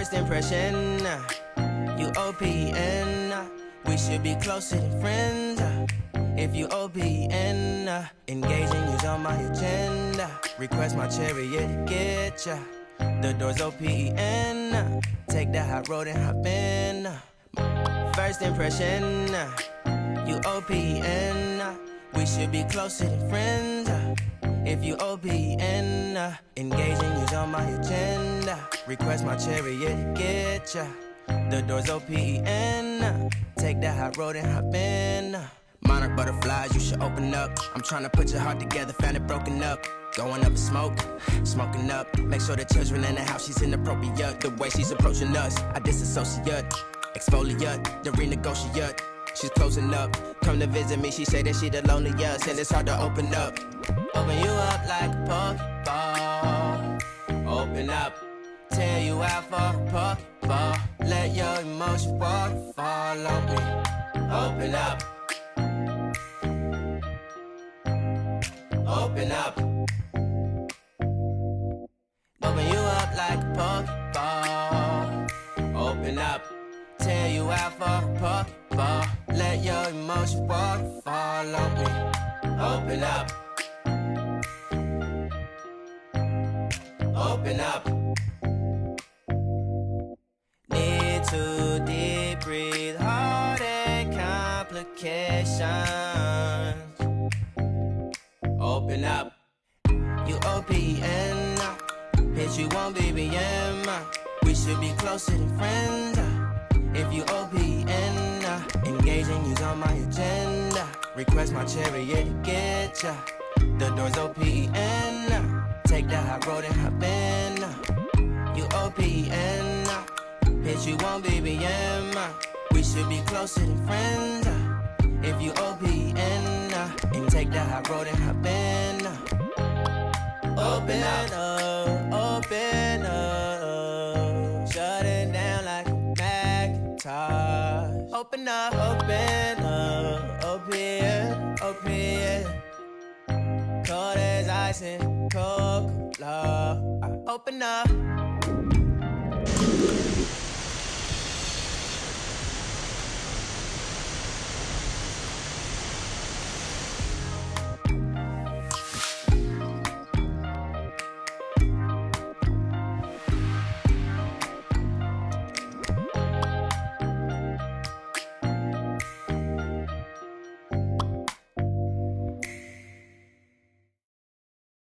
First impression, you OPN. We should be closer than friends. If you OPN, engaging you's on my agenda. Request my chariot to get ya. The door's OPN. Take the high road and hop in. First impression, you OPN. We should be closer than friends. If you OPN, engaging you's on my agenda. Request my chariot to get ya. The door's OPN. Take the high road and hop in. Monarch butterflies, you should open up. I'm trying to put your heart together, found it broken up. Going up in smoke, smoking up. Make sure the children in the house, she's inappropriate. The way she's approaching us, I disassociate. Exfoliate, the renegotiate. She's closing up, come to visit me. She say that she the loneliest, and it's hard to open up. Open you up like a Pokeball. Open up, tear you out for a Pokeball. Let your emotions waterfall on me. Open up. Open up. Open you up like a Pokeball. Open up. Tear you out for a Pokeball. Let your emotions waterfall on me. Open up. Open up. Need to deep breathe, heart and complications. Open up. You OPN. Bitch, you won't BBM. We should be closer than friends. If you OPN, engaging you's on my agenda. Request my chariot to get ya. The door's OPN. Take the high road and hop in. You OPN. Bitch, you won't BBM. We should be closer than friends. If you OPN, and take the high road and hop in. Open up, open up. Shut it down like a Macintosh. Open up, open, open. Cold as ice and Coca-Cola. Open up.